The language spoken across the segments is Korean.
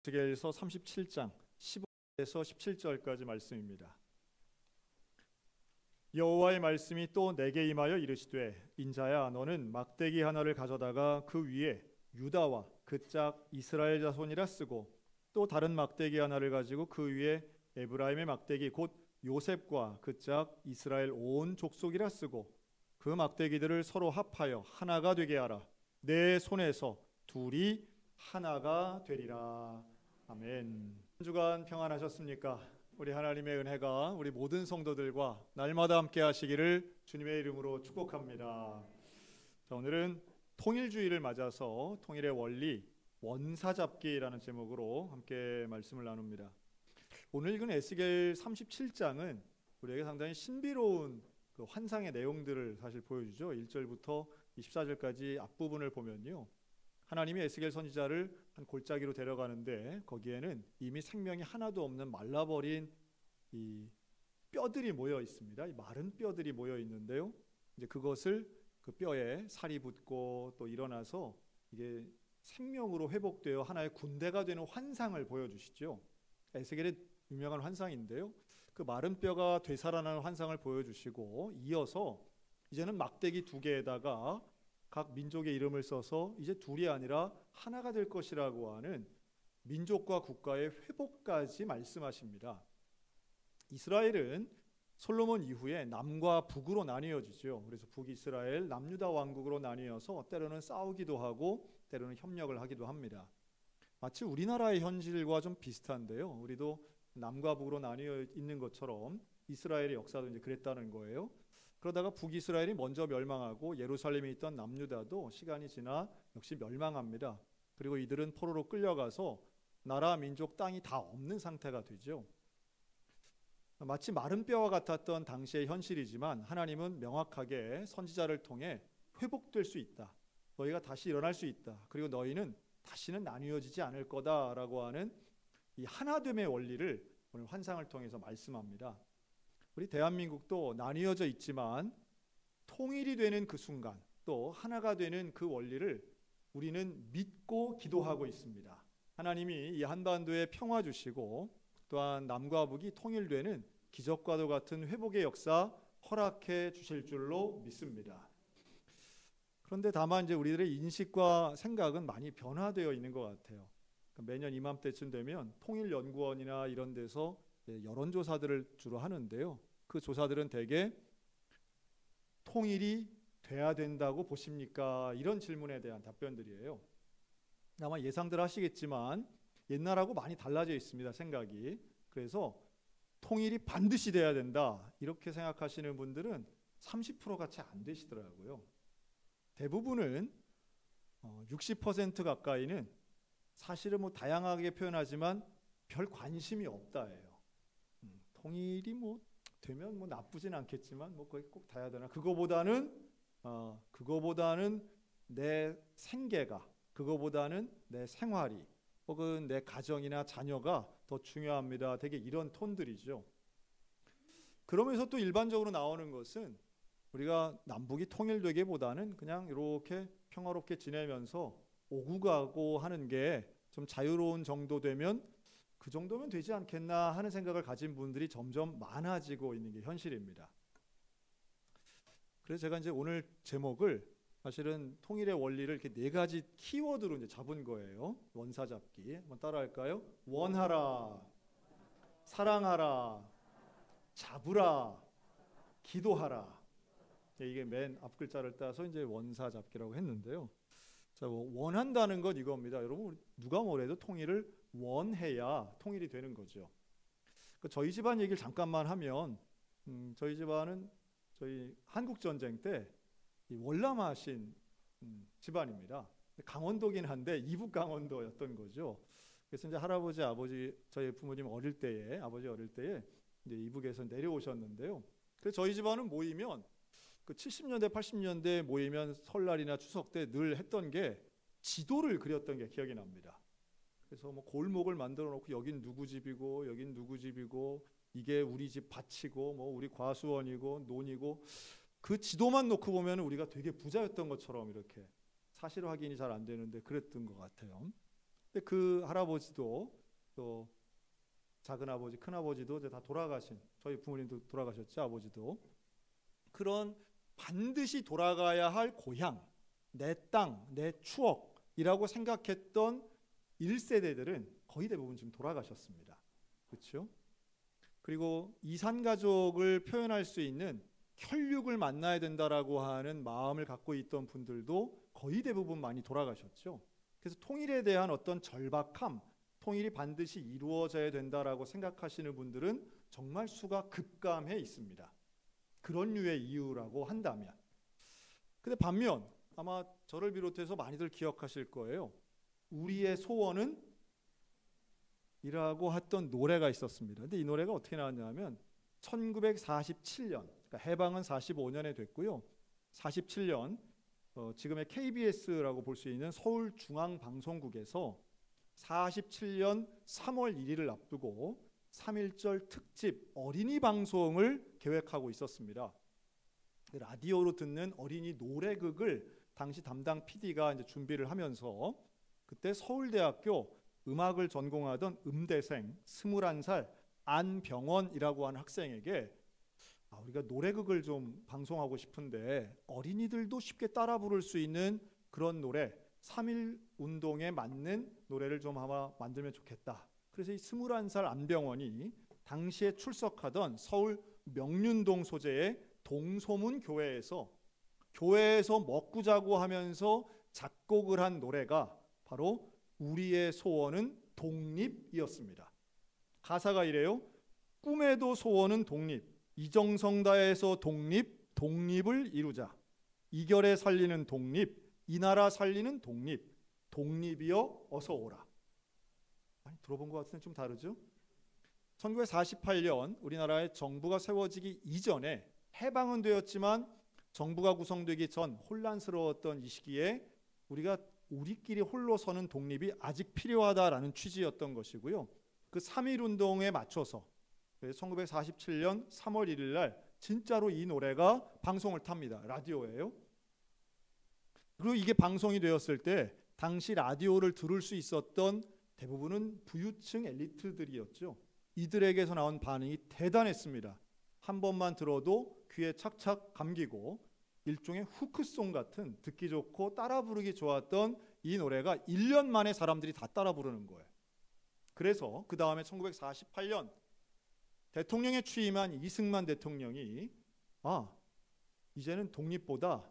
에스겔서 37장 15절에서 17절까지 말씀입니다. 여호와의 말씀이 또 내게 임하여 이르시되 인자야 너는 막대기 하나를 가져다가 그 위에 유다와 그 짝 이스라엘 자손이라 쓰고 또 다른 막대기 하나를 가지고 그 위에 에브라임의 막대기 곧 요셉과 그 짝 이스라엘 온 족속이라 쓰고 그 막대기들을 서로 합하여 하나가 되게 하라. 내 손에서 둘이 하나가 되리라. 아멘. 한 주간 평안하셨습니까? 우리 하나님의 은혜가 우리 모든 성도들과 날마다 함께 하시기를 주님의 이름으로 축복합니다. 자, 오늘은 통일주의를 맞아서 통일의 원리 원사잡기라는 제목으로 함께 말씀을 나눕니다. 오늘 읽은 에스겔 37장은 우리에게 상당히 신비로운 그 환상의 내용들을 사실 보여주죠. 1절부터 24절까지 앞부분을 보면요, 하나님이 에스겔 선지자를 한 골짜기로 데려가는데 거기에는 이미 생명이 하나도 없는 말라버린 이 뼈들이 모여 있습니다. 이 마른 뼈들이 모여 있는데요, 이제 그것을 그 뼈에 살이 붙고 또 일어나서 이게 생명으로 회복되어 하나의 군대가 되는 환상을 보여주시죠. 에스겔의 유명한 환상인데요, 그 마른 뼈가 되살아나는 환상을 보여주시고 이어서 이제는 막대기 두 개에다가 각 민족의 이름을 써서 이제 둘이 아니라 하나가 될 것이라고 하는 민족과 국가의 회복까지 말씀하십니다. 이스라엘은 솔로몬 이후에 남과 북으로 나뉘어지죠. 그래서 북이스라엘, 남유다 왕국으로 나뉘어서 때로는 싸우기도 하고 때로는 협력을 하기도 합니다. 마치 우리나라의 현실과 좀 비슷한데요, 우리도 남과 북으로 나뉘어 있는 것처럼 이스라엘의 역사도 이제 그랬다는 거예요. 그러다가 북이스라엘이 먼저 멸망하고 예루살렘에 있던 남유다도 시간이 지나 역시 멸망합니다. 그리고 이들은 포로로 끌려가서 나라, 민족, 땅이 다 없는 상태가 되죠. 마치 마른 뼈와 같았던 당시의 현실이지만 하나님은 명확하게 선지자를 통해 회복될 수 있다, 너희가 다시 일어날 수 있다, 그리고 너희는 다시는 나뉘어지지 않을 거다라고 하는 이 하나됨의 원리를 오늘 환상을 통해서 말씀합니다. 우리 대한민국도 나뉘어져 있지만 통일이 되는 그 순간, 또 하나가 되는 그 원리를 우리는 믿고 기도하고 있습니다. 하나님이 이 한반도에 평화 주시고 또한 남과 북이 통일되는 기적과도 같은 회복의 역사 허락해 주실 줄로 믿습니다. 그런데 다만 이제 우리들의 인식과 생각은 많이 변화되어 있는 것 같아요. 매년 이맘때쯤 되면 통일연구원이나 이런 데서 여론조사들을 주로 하는데요, 그 조사들은 대개 통일이 돼야 된다고 보십니까? 이런 질문에 대한 답변들이에요. 아마 예상들 하시겠지만 옛날하고 많이 달라져 있습니다, 생각이. 그래서 통일이 반드시 돼야 된다 이렇게 생각하시는 분들은 30%가 채 안 되시더라고요. 대부분은 60% 가까이는 사실은 뭐 다양하게 표현하지만 별 관심이 없다예요. 통일이 뭐 되면 뭐 나쁘진 않겠지만 뭐 거기 꼭 돼야 되나? 그거보다는 내 생계가, 그거보다는 내 생활이 혹은 내 가정이나 자녀가 더 중요합니다. 되게 이런 톤들이죠. 그러면서 또 일반적으로 나오는 것은 우리가 남북이 통일되기보다는 그냥 이렇게 평화롭게 지내면서 오고 가고 하는 게 좀 자유로운 정도 되면 그 정도면 되지 않겠나 하는 생각을 가진 분들이 점점 많아지고 있는 게 현실입니다. 그래서 제가 이제 오늘 제목을 사실은 통일의 원리를 이렇게 네 가지 키워드로 이제 잡은 거예요. 원사잡기. 한번 따라할까요? 원하라, 사랑하라, 잡으라, 기도하라. 이게 맨 앞 글자를 따서 이제 원사잡기라고 했는데요. 자, 원한다는 건 이겁니다. 여러분, 누가 뭐래도 통일을 원해야 통일이 되는 거죠. 저희 집안 얘기를 잠깐만 하면 저희 집안은 저희 한국 전쟁 때 월남하신 집안입니다. 강원도긴 한데 이북 강원도였던 거죠. 그래서 이제 할아버지, 아버지, 저희 부모님 어릴 때에, 아버지 어릴 때에 이제 이북에서 내려오셨는데요. 그래서 저희 집안은 모이면 그 70년대, 80년대 모이면 설날이나 추석 때 늘 했던 게 지도를 그렸던 게 기억이 납니다. 그래서 뭐 골목을 만들어 놓고 여긴 누구 집이고 여긴 누구 집이고 이게 우리 집 밭이고 뭐 우리 과수원이고 논이고 그 지도만 놓고 보면 우리가 되게 부자였던 것처럼 이렇게 사실 확인이 잘 안 되는데 그랬던 것 같아요. 근데 그 할아버지도 또 작은 아버지, 큰 아버지도 이제 다 돌아가신, 저희 부모님도 돌아가셨죠, 아버지도. 그런 반드시 돌아가야 할 고향, 내 땅, 내 추억이라고 생각했던 1세대들은 거의 대부분 지금 돌아가셨습니다. 그렇죠? 그리고 이산 가족을 표현할 수 있는 혈육을 만나야 된다라고 하는 마음을 갖고 있던 분들도 거의 대부분 많이 돌아가셨죠. 그래서 통일에 대한 어떤 절박함, 통일이 반드시 이루어져야 된다라고 생각하시는 분들은 정말 수가 급감해 있습니다. 그런 류의 이유라고 한다면. 근데 반면 아마 저를 비롯해서 많이들 기억하실 거예요. 우리의 소원은 이라고 했던 노래가 있었습니다. 근데 이 노래가 어떻게 나왔냐면 1947년, 그러니까 해방은 45년에 됐고요. 47년 지금의 KBS라고 볼 수 있는 서울중앙방송국에서 47년 3월 1일을 앞두고 3.1절 특집 어린이 방송을 계획하고 있었습니다. 라디오로 듣는 어린이 노래극을 당시 담당 PD가 이제 준비를 하면서 그때 서울대학교 음악을 전공하던 음대생 21살 안병원이라고 하는 학생에게 우리가 노래극을 좀 방송하고 싶은데 어린이들도 쉽게 따라 부를 수 있는 그런 노래 3.1 운동에 맞는 노래를 좀 아마 만들면 좋겠다. 그래서 이 21살 안병원이 당시에 출석하던 서울 명륜동 소재의 동소문 교회에서 먹고 자고 하면서 작곡을 한 노래가 바로 우리의 소원은 독립이었습니다. 가사가 이래요. 꿈에도 소원은 독립, 이정성 다해서 독립을 이루자. 이결에 살리는 독립, 이 나라 살리는 독립이여 어서 오라. 많이 들어본 것 같은데 좀 다르죠? 1948년 우리나라의 정부가 세워지기 이전에 해방은 되었지만 정부가 구성되기 전 혼란스러웠던 이 시기에 우리끼리 홀로 서는 독립이 아직 필요하다라는 취지였던 것이고요. 그 3.1 운동에 맞춰서 1947년 3월 1일 날 진짜로 이 노래가 방송을 탑니다. 라디오예요. 그리고 이게 방송이 되었을 때 당시 라디오를 들을 수 있었던 대부분은 부유층 엘리트들이었죠. 이들에게서 나온 반응이 대단했습니다. 한 번만 들어도 귀에 착착 감기고 일종의 후크송 같은 듣기 좋고 따라 부르기 좋았던 이 노래가 1년 만에 사람들이 다 따라 부르는 거예요. 그래서 그 다음에 1948년 대통령에 취임한 이승만 대통령이 이제는 독립보다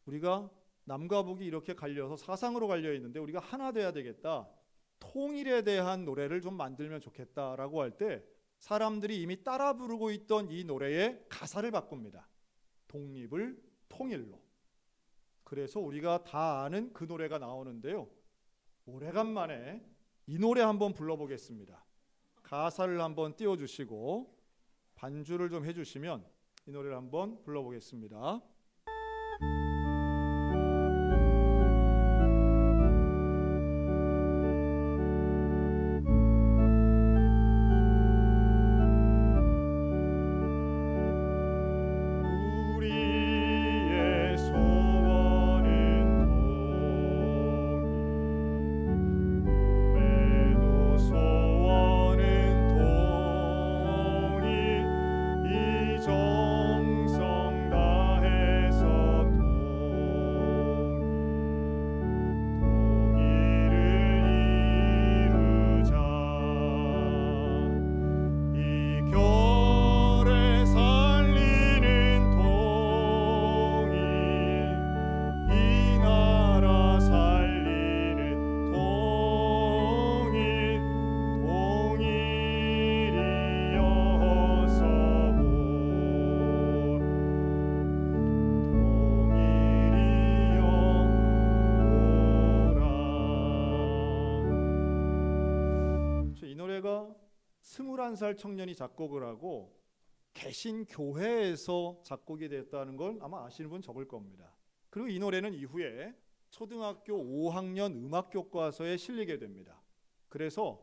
우리가 남과 북이 이렇게 갈려서 사상으로 갈려 있는데 우리가 하나 돼야 되겠다. 통일에 대한 노래를 좀 만들면 좋겠다라고 할 때 사람들이 이미 따라 부르고 있던 이 노래의 가사를 바꿉니다. 독립을 통일로. 그래서 우리가 다 아는 그 노래가 나오는데요. 오래간만에 이 노래 한번 불러보겠습니다. 가사를 한번 띄워주시고 반주를 좀 해주시면 이 노래를 한번 불러보겠습니다. 이 노래가 21살 청년이 작곡을 하고 개신교회에서 작곡이 됐다는 걸 아마 아시는 분 적을 겁니다. 그리고 이 노래는 이후에 초등학교 5학년 음악교과서에 실리게 됩니다. 그래서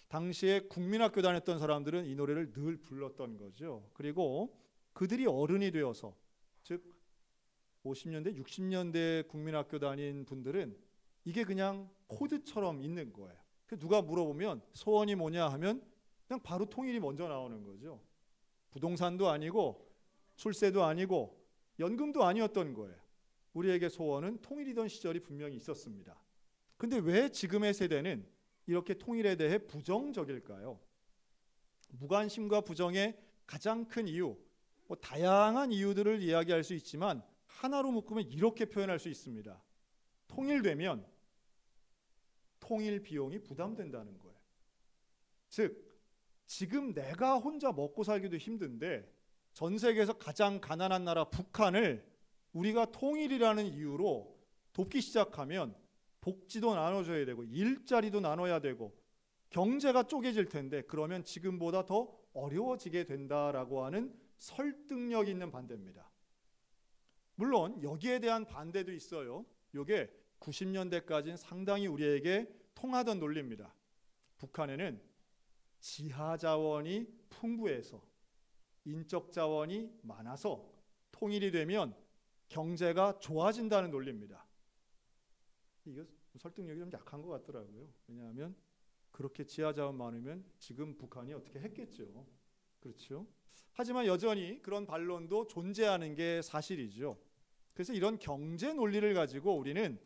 당시에 국민학교 다녔던 사람들은 이 노래를 늘 불렀던 거죠. 그리고 그들이 어른이 되어서 즉 50년대, 60년대 국민학교 다닌 분들은 이게 그냥 코드처럼 있는 거예요. 누가 물어보면 소원이 뭐냐 하면 그냥 바로 통일이 먼저 나오는 거죠. 부동산도 아니고 출세도 아니고 연금도 아니었던 거예요. 우리에게 소원은 통일이던 시절이 분명히 있었습니다. 근데 왜 지금의 세대는 이렇게 통일에 대해 부정적일까요? 무관심과 부정의 가장 큰 이유, 다양한 이유들을 이야기할 수 있지만 하나로 묶으면 이렇게 표현할 수 있습니다. 통일되면 통일 비용이 부담된다는 거예요. 즉, 지금 내가 혼자 먹고 살기도 힘든데 전 세계에서 가장 가난한 나라 북한을 우리가 통일이라는 이유로 돕기 시작하면 복지도 나눠줘야 되고 일자리도 나눠야 되고 경제가 쪼개질 텐데 그러면 지금보다 더 어려워지게 된다라고 하는 설득력 있는 반대입니다. 물론 여기에 대한 반대도 있어요. 이게 90년대까지는 상당히 우리에게 통하던 논리입니다. 북한에는 지하 자원이 풍부해서 인적 자원이 많아서 통일이 되면 경제가 좋아진다는 논리입니다. 이거 설득력이 좀 약한 것 같더라고요. 왜냐하면 그렇게 지하 자원 많으면 지금 북한이 어떻게 했겠죠. 그렇죠? 하지만 여전히 그런 반론도 존재하는 게 사실이죠. 그래서 이런 경제 논리를 가지고 우리는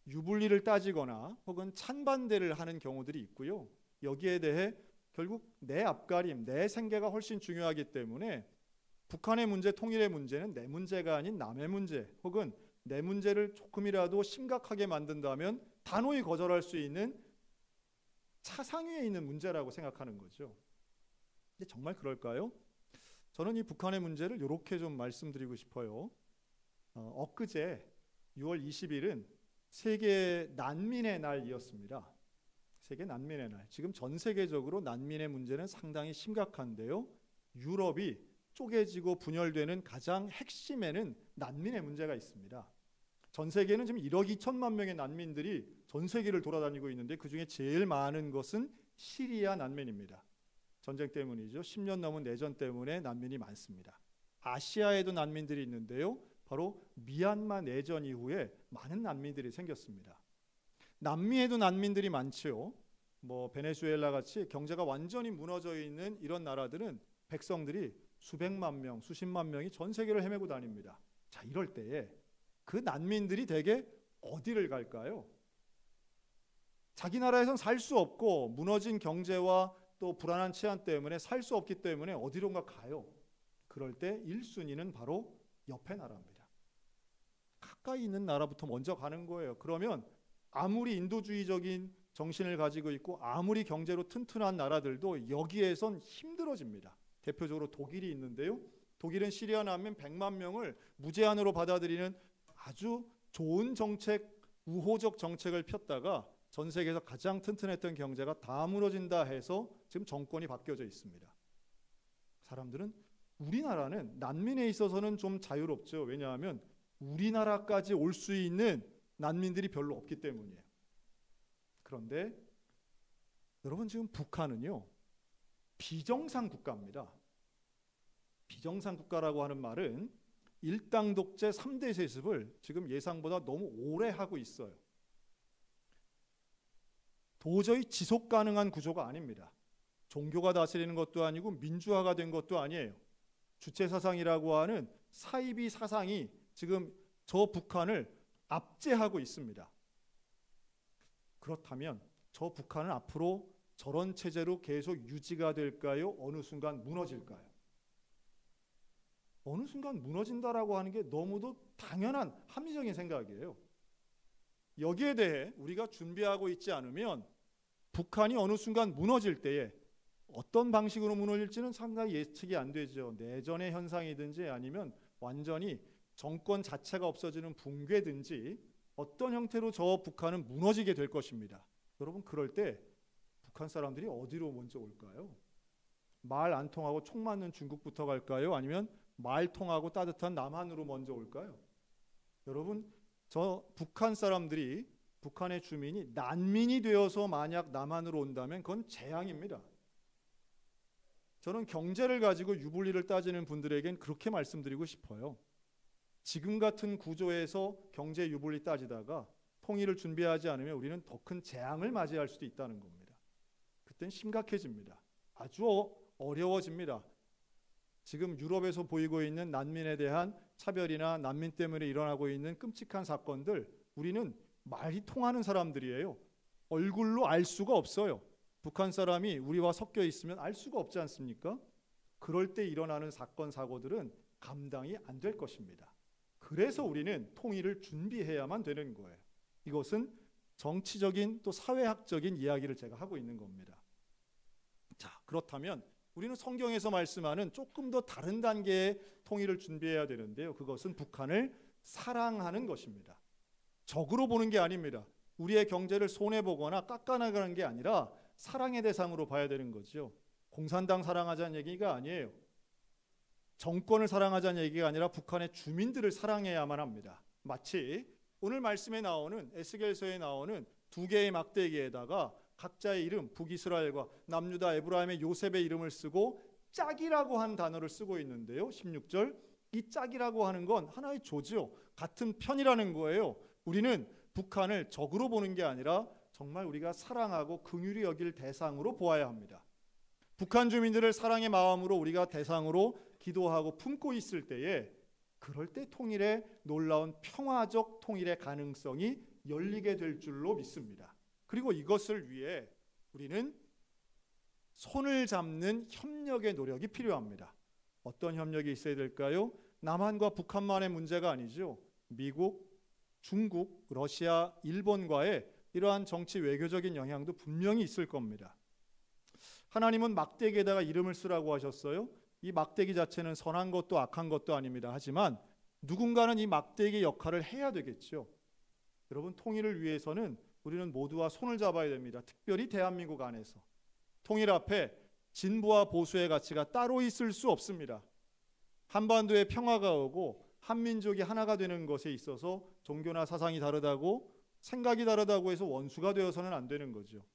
유불리를 따지거나 혹은 찬반대를 하는 경우들이 있고요. 여기에 대해 결국 내 앞가림, 내 생계가 훨씬 중요하기 때문에 북한의 문제, 통일의 문제는 내 문제가 아닌 남의 문제 혹은 내 문제를 조금이라도 심각하게 만든다면 단호히 거절할 수 있는 차상위에 있는 문제라고 생각하는 거죠. 근데 정말 그럴까요? 저는 이 북한의 문제를 이렇게 좀 말씀드리고 싶어요. 엊그제 6월 20일은 세계 난민의 날이었습니다. 세계 난민의 날. 지금 전 세계적으로 난민의 문제는 상당히 심각한데요. 유럽이 쪼개지고 분열되는 가장 핵심에는 난민의 문제가 있습니다. 전 세계는 지금 1억 2천만 명의 난민들이 전 세계를 돌아다니고 있는데 그중에 제일 많은 것은 시리아 난민입니다. 전쟁 때문이죠. 10년 넘은 내전 때문에 난민이 많습니다. 아시아에도 난민들이 있는데요. 바로 미얀마 내전 이후에 많은 난민들이 생겼습니다. 남미에도 난민들이 많죠. 베네수엘라 같이 경제가 완전히 무너져 있는 이런 나라들은 백성들이 수백만 명, 수십만 명이 전 세계를 헤매고 다닙니다. 자, 이럴 때에 그 난민들이 대개 어디를 갈까요? 자기 나라에선 살 수 없고 무너진 경제와 또 불안한 치안 때문에 살 수 없기 때문에 어디론가 가요. 그럴 때 1순위는 바로 옆에 나라입니다. 가까이 있는 나라부터 먼저 가는 거예요. 그러면 아무리 인도주의적인 정신을 가지고 있고 아무리 경제로 튼튼한 나라들도 여기에선 힘들어집니다. 대표적으로 독일이 있는데요. 독일은 시리아 난민 100만 명을 무제한으로 받아들이는 아주 좋은 정책, 우호적 정책을 폈다가 전 세계에서 가장 튼튼했던 경제가 다 무너진다 해서 지금 정권이 바뀌어져 있습니다. 사람들은 우리나라는 난민에 있어서는 좀 자유롭죠. 왜냐하면 우리나라까지 올 수 있는 난민들이 별로 없기 때문이에요. 그런데 여러분 지금 북한은요. 비정상 국가입니다. 비정상 국가라고 하는 말은 일당 독재 3대 세습을 지금 예상보다 너무 오래 하고 있어요. 도저히 지속 가능한 구조가 아닙니다. 종교가 다스리는 것도 아니고 민주화가 된 것도 아니에요. 주체사상이라고 하는 사이비 사상이 지금 저 북한을 압제하고 있습니다. 그렇다면 저 북한은 앞으로 저런 체제로 계속 유지가 될까요? 어느 순간 무너질까요? 어느 순간 무너진다라고 하는 게 너무도 당연한 합리적인 생각이에요. 여기에 대해 우리가 준비하고 있지 않으면 북한이 어느 순간 무너질 때에 어떤 방식으로 무너질지는 상당히 예측이 안 되죠. 내전의 현상이든지 아니면 완전히 정권 자체가 없어지는 붕괴든지 어떤 형태로 저 북한은 무너지게 될 것입니다. 여러분 그럴 때 북한 사람들이 어디로 먼저 올까요? 말 안 통하고 총 맞는 중국부터 갈까요? 아니면 말 통하고 따뜻한 남한으로 먼저 올까요? 여러분 저 북한 사람들이 북한의 주민이 난민이 되어서 만약 남한으로 온다면 그건 재앙입니다. 저는 경제를 가지고 유불리를 따지는 분들에겐 그렇게 말씀드리고 싶어요. 지금 같은 구조에서 경제 유불리 따지다가 통일을 준비하지 않으면 우리는 더 큰 재앙을 맞이할 수도 있다는 겁니다. 땐 심각해집니다. 아주 어려워집니다. 지금 유럽에서 보이고 있는 난민에 대한 차별이나 난민 때문에 일어나고 있는 끔찍한 사건들, 우리는 말이 통하는 사람들이에요. 얼굴로 알 수가 없어요. 북한 사람이 우리와 섞여 있으면 알 수가 없지 않습니까? 그럴 때 일어나는 사건 사고들은 감당이 안 될 것입니다. 그래서 우리는 통일을 준비해야만 되는 거예요. 이것은 정치적인 또 사회학적인 이야기를 제가 하고 있는 겁니다. 자, 그렇다면 우리는 성경에서 말씀하는 조금 더 다른 단계의 통일을 준비해야 되는데요. 그것은 북한을 사랑하는 것입니다. 적으로 보는 게 아닙니다. 우리의 경제를 손해보거나 깎아나가는 게 아니라 사랑의 대상으로 봐야 되는 거죠. 공산당 사랑하자는 얘기가 아니에요. 정권을 사랑하자는 얘기가 아니라 북한의 주민들을 사랑해야만 합니다. 마치 오늘 말씀에 나오는 에스겔서에 나오는 두 개의 막대기에다가 각자의 이름, 북이스라엘과 남유다 에브라임의 요셉의 이름을 쓰고 짝이라고 한 단어를 쓰고 있는데요. 16절, 이 짝이라고 하는 건 하나의 조죠. 같은 편이라는 거예요. 우리는 북한을 적으로 보는 게 아니라 정말 우리가 사랑하고 긍휼히 여길 대상으로 보아야 합니다. 북한 주민들을 사랑의 마음으로 우리가 대상으로 기도하고 품고 있을 때에, 그럴 때 통일의 놀라운 평화적 통일의 가능성이 열리게 될 줄로 믿습니다. 그리고 이것을 위해 우리는 손을 잡는 협력의 노력이 필요합니다. 어떤 협력이 있어야 될까요? 남한과 북한만의 문제가 아니죠. 미국, 중국, 러시아, 일본과의 이러한 정치 외교적인 영향도 분명히 있을 겁니다. 하나님은 막대기에다가 이름을 쓰라고 하셨어요. 이 막대기 자체는 선한 것도 악한 것도 아닙니다. 하지만 누군가는 이 막대기 역할을 해야 되겠죠. 여러분, 통일을 위해서는 우리는 모두와 손을 잡아야 됩니다. 특별히 대한민국 안에서. 통일 앞에 진보와 보수의 가치가 따로 있을 수 없습니다. 한반도에 평화가 오고 한민족이 하나가 되는 것에 있어서 종교나 사상이 다르다고, 생각이 다르다고 해서 원수가 되어서는 안 되는 거죠.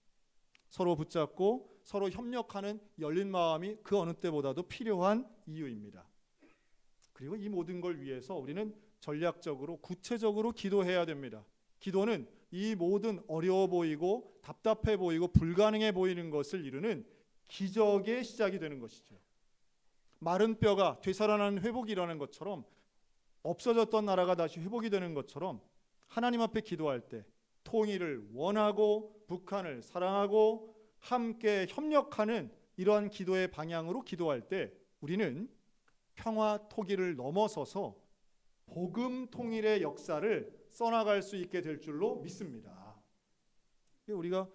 서로 붙잡고 서로 협력하는 열린 마음이 그 어느 때보다도 필요한 이유입니다. 그리고 이 모든 걸 위해서 우리는 전략적으로 구체적으로 기도해야 됩니다. 기도는 이 모든 어려워 보이고 답답해 보이고 불가능해 보이는 것을 이루는 기적의 시작이 되는 것이죠. 마른 뼈가 되살아나는 회복이 일어나는 것처럼, 없어졌던 나라가 다시 회복이 되는 것처럼, 하나님 앞에 기도할 때 통일을 원하고 북한을 사랑하고 함께 협력하는 이러한 기도의 방향으로 기도할 때 우리는 평화 토기를 넘어서서 복음 통일의 역사를 써나갈 수 있게 될 줄로 믿습니다. 우리가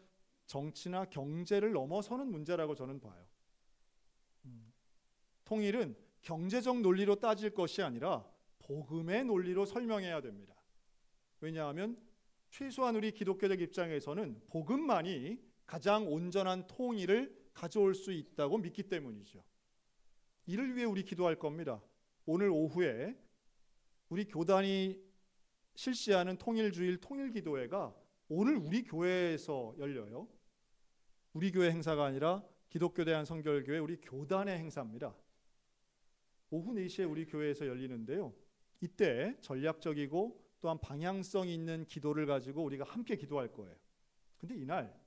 정치나 경제를 넘어서는 문제라고 저는 봐요. 통일은 경제적 논리로 따질 것이 아니라 복음의 논리로 설명해야 됩니다. 왜냐하면 최소한 우리 기독교적 입장에서는 복음만이 가장 온전한 통일을 가져올 수 있다고 믿기 때문이죠. 이를 위해 우리 기도할 겁니다. 오늘 오후에 우리 교단이 실시하는 통일주일 통일기도회가 오늘 우리 교회에서 열려요. 우리 교회 행사가 아니라 기독교 대한성결교회 우리 교단의 행사입니다. 오후 4시에 우리 교회에서 열리는데요. 이때 전략적이고 또한 방향성 있는 기도를 가지고 우리가 함께 기도할 거예요. 근데 이날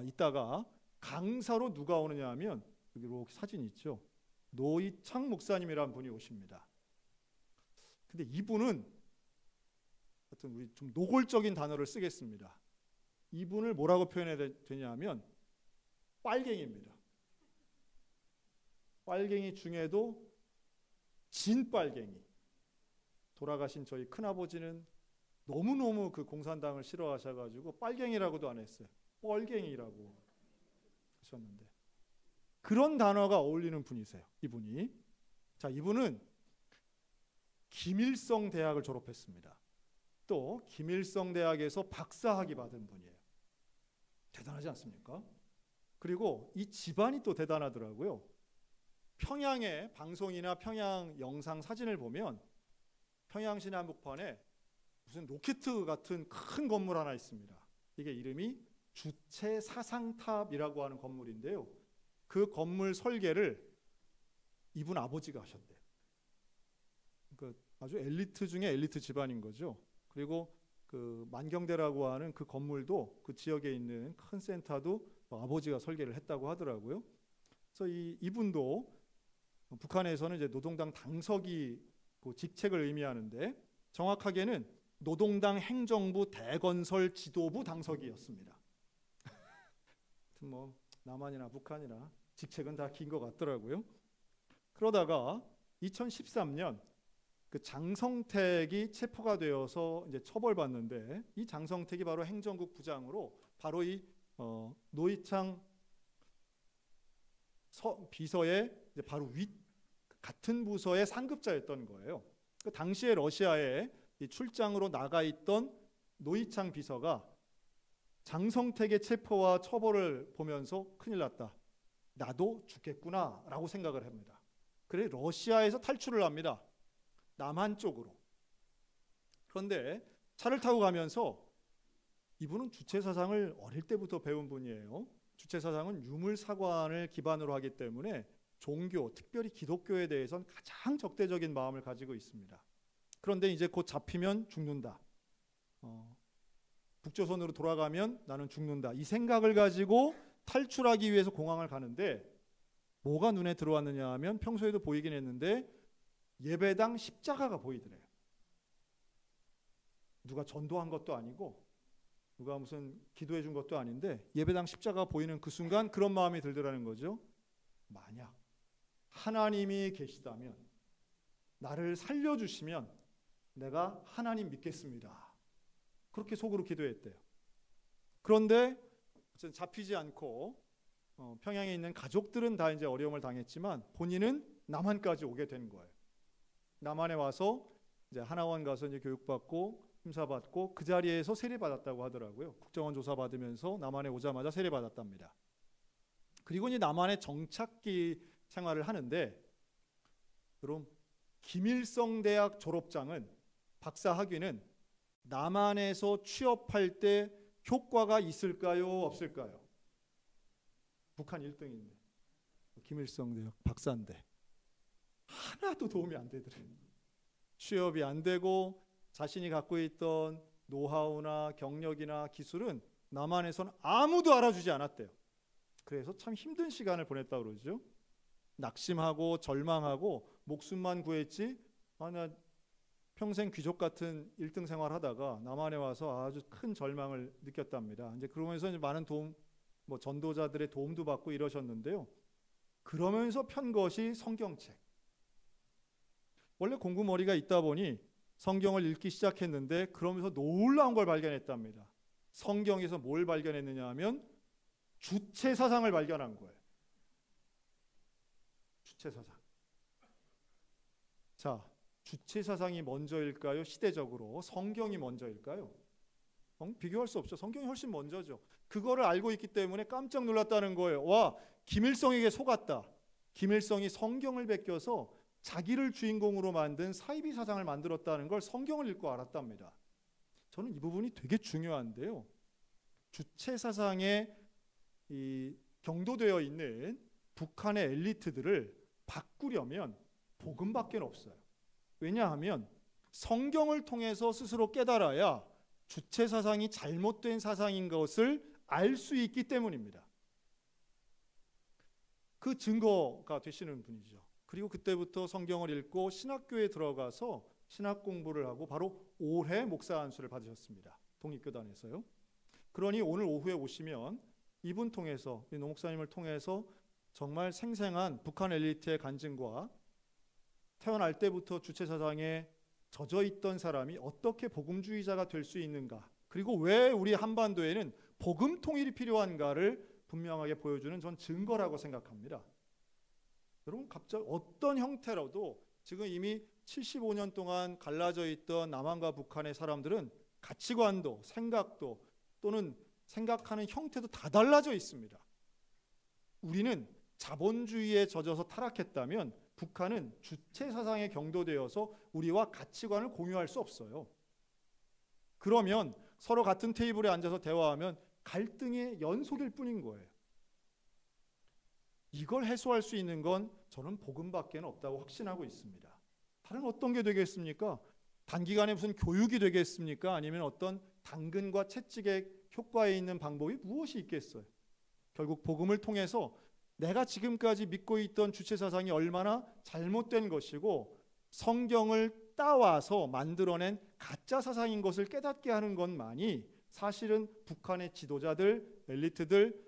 이따가 강사로 누가 오느냐 하면 여기 이렇게 사진 있죠. 노이창 목사님이라는 분이 오십니다. 근데 이분은 하여튼 우리 좀 노골적인 단어를 쓰겠습니다. 이분을 뭐라고 표현해야 되냐면 빨갱이입니다. 빨갱이 중에도 진빨갱이. 돌아가신 저희 큰아버지는 너무너무 그 공산당을 싫어하셔가지고 빨갱이라고도 안 했어요. 뻘갱이라고 하셨는데, 그런 단어가 어울리는 분이세요. 이분이. 자, 이분은 김일성 대학을 졸업했습니다. 또 김일성 대학에서 박사학위 받은 분이에요. 대단하지 않습니까? 그리고 이 집안이 또 대단하더라고요. 평양의 방송이나 평양 영상 사진을 보면 평양 시내 한복판에 무슨 로켓 같은 큰 건물 하나 있습니다. 이게 이름이 주체 사상탑이라고 하는 건물인데요. 그 건물 설계를 이분 아버지가 하셨대요. 그러니까 아주 엘리트 중에 엘리트 집안인 거죠. 그리고 그 만경대라고 하는 그 건물도, 그 지역에 있는 큰 센터도 아버지가 설계를 했다고 하더라고요. 그래서 이분도 북한에서는 이제 노동당 당서기 그 직책을 의미하는데 정확하게는 노동당 행정부 대건설 지도부 당서기였습니다. 하여튼 뭐 남한이나 북한이나 직책은 다 긴 것 같더라고요. 그러다가 2013년 그 장성택이 체포가 되어서 이제 처벌받는데 이 장성택이 바로 행정국 부장으로 바로 이 노이창 비서의 이제 바로 같은 부서의 상급자였던 거예요. 그 당시에 러시아에 이 출장으로 나가 있던 노이창 비서가 장성택의 체포와 처벌을 보면서 큰일 났다. 나도 죽겠구나라고 생각을 합니다. 그래 러시아에서 탈출을 합니다. 남한 쪽으로. 그런데 차를 타고 가면서 이분은 주체사상을 어릴 때부터 배운 분이에요. 주체사상은 유물사관을 기반으로 하기 때문에 종교, 특별히 기독교에 대해서는 가장 적대적인 마음을 가지고 있습니다. 그런데 이제 곧 잡히면 죽는다. 북조선으로 돌아가면 나는 죽는다. 이 생각을 가지고 탈출하기 위해서 공항을 가는데 뭐가 눈에 들어왔느냐 하면 평소에도 보이긴 했는데 예배당 십자가가 보이더래요. 누가 전도한 것도 아니고 누가 무슨 기도해 준 것도 아닌데 예배당 십자가가 보이는 그 순간 그런 마음이 들더라는 거죠. 만약 하나님이 계시다면 나를 살려주시면 내가 하나님 믿겠습니다. 그렇게 속으로 기도했대요. 그런데 잡히지 않고 평양에 있는 가족들은 다 이제 어려움을 당했지만 본인은 남한까지 오게 된 거예요. 남한에 와서 이제 하나원 가서 이제 교육받고 심사받고 그 자리에서 세례받았다고 하더라고요. 국정원 조사 받으면서 남한에 오자마자 세례받았답니다. 그리고 이제 남한에 정착기 생활을 하는데 그럼 김일성 대학 졸업장은 박사 학위는 남한에서 취업할 때 효과가 있을까요? 없을까요? 북한 1등인데 김일성 대학 박사인데 하나도 도움이 안 되더래요. 취업이 안 되고 자신이 갖고 있던 노하우나 경력이나 기술은 남한에서는 아무도 알아주지 않았대요. 그래서 참 힘든 시간을 보냈다고 그러죠. 낙심하고 절망하고 목숨만 구했지 나 평생 귀족 같은 1등 생활하다가 남한에 와서 아주 큰 절망을 느꼈답니다. 이제 그러면서 이제 많은 도움, 뭐 전도자들의 도움도 받고 이러셨는데요. 그러면서 편 것이 성경책. 원래 공부머리가 있다 보니 성경을 읽기 시작했는데 그러면서 놀라운 걸 발견했답니다. 성경에서 뭘 발견했느냐 하면 주체사상을 발견한 거예요. 주체사상. 자, 주체사상이 먼저일까요? 시대적으로 성경이 먼저일까요? 비교할 수 없죠. 성경이 훨씬 먼저죠. 그거를 알고 있기 때문에 깜짝 놀랐다는 거예요. 와, 김일성에게 속았다. 김일성이 성경을 베껴서 자기를 주인공으로 만든 사이비 사상을 만들었다는 걸 성경을 읽고 알았답니다. 저는 이 부분이 되게 중요한데요. 주체사상에 경도되어 있는 북한의 엘리트들을 바꾸려면 복음밖에 없어요. 왜냐하면 성경을 통해서 스스로 깨달아야 주체사상이 잘못된 사상인 것을 알 수 있기 때문입니다. 그 증거가 되시는 분이죠. 그리고 그때부터 성경을 읽고 신학교에 들어가서 신학 공부를 하고 바로 올해 목사 안수를 받으셨습니다. 독립교단에서요. 그러니 오늘 오후에 오시면 이분 통해서, 노 목사님을 통해서 정말 생생한 북한 엘리트의 간증과 태어날 때부터 주체사상에 젖어있던 사람이 어떻게 복음주의자가 될 수 있는가, 그리고 왜 우리 한반도에는 복음 통일이 필요한가를 분명하게 보여주는 전 증거라고 생각합니다. 여러분, 갑자기 어떤 형태로도 지금 이미 75년 동안 갈라져 있던 남한과 북한의 사람들은 가치관도 생각도 또는 생각하는 형태도 다 달라져 있습니다. 우리는 자본주의에 젖어서 타락했다면 북한은 주체사상에 경도되어서 우리와 가치관을 공유할 수 없어요. 그러면 서로 같은 테이블에 앉아서 대화하면 갈등의 연속일 뿐인 거예요. 이걸 해소할 수 있는 건 저는 복음밖에 없다고 확신하고 있습니다. 다른 어떤 게 되겠습니까? 단기간에 무슨 교육이 되겠습니까? 아니면 어떤 당근과 채찍의 효과에 있는 방법이 무엇이 있겠어요? 결국 복음을 통해서 내가 지금까지 믿고 있던 주체 사상이 얼마나 잘못된 것이고 성경을 따와서 만들어낸 가짜 사상인 것을 깨닫게 하는 것만이 사실은 북한의 지도자들, 엘리트들,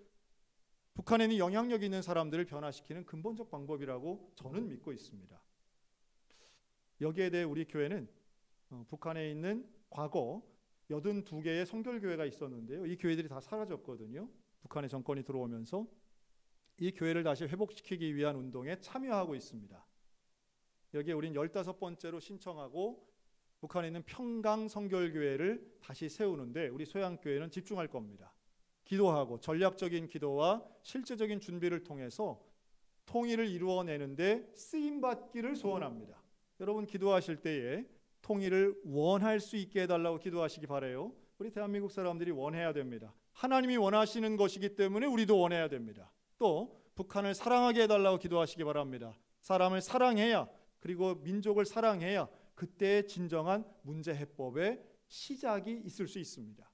북한에 있는 영향력 있는 사람들을 변화시키는 근본적 방법이라고 저는 믿고 있습니다. 여기에 대해 우리 교회는 북한에 있는 과거 82개의 성결교회가 있었는데요. 이 교회들이 다 사라졌거든요. 북한의 정권이 들어오면서 이 교회를 다시 회복시키기 위한 운동에 참여하고 있습니다. 여기에 우린 15번째로 신청하고 북한에 있는 평강 성결교회를 다시 세우는데 우리 소양교회는 집중할 겁니다. 기도하고 전략적인 기도와 실제적인 준비를 통해서 통일을 이루어내는데 쓰임받기를 소원합니다. 여러분 기도하실 때에 통일을 원할 수 있게 해달라고 기도하시기 바라요. 우리 대한민국 사람들이 원해야 됩니다. 하나님이 원하시는 것이기 때문에 우리도 원해야 됩니다. 또 북한을 사랑하게 해달라고 기도하시기 바랍니다. 사람을 사랑해야, 그리고 민족을 사랑해야 그때의 진정한 문제 해법의 시작이 있을 수 있습니다.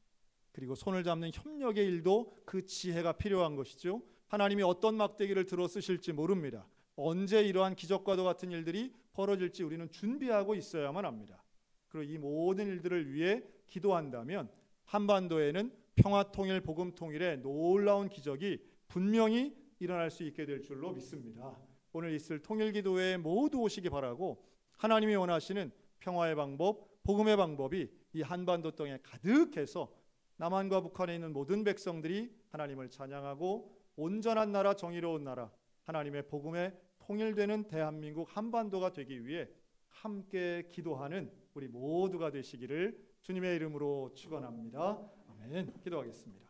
그리고 손을 잡는 협력의 일도 그 지혜가 필요한 것이죠. 하나님이 어떤 막대기를 들어 쓰실지 모릅니다. 언제 이러한 기적과도 같은 일들이 벌어질지 우리는 준비하고 있어야만 합니다. 그리고 이 모든 일들을 위해 기도한다면 한반도에는 평화통일, 복음통일의 놀라운 기적이 분명히 일어날 수 있게 될 줄로 믿습니다. 오늘 있을 통일기도회에 모두 오시기 바라고 하나님이 원하시는 평화의 방법, 복음의 방법이 이 한반도 땅에 가득해서 남한과 북한에 있는 모든 백성들이 하나님을 찬양하고 온전한 나라, 정의로운 나라, 하나님의 복음에 통일되는 대한민국 한반도가 되기 위해 함께 기도하는 우리 모두가 되시기를 주님의 이름으로 축원합니다. 아멘. 기도하겠습니다.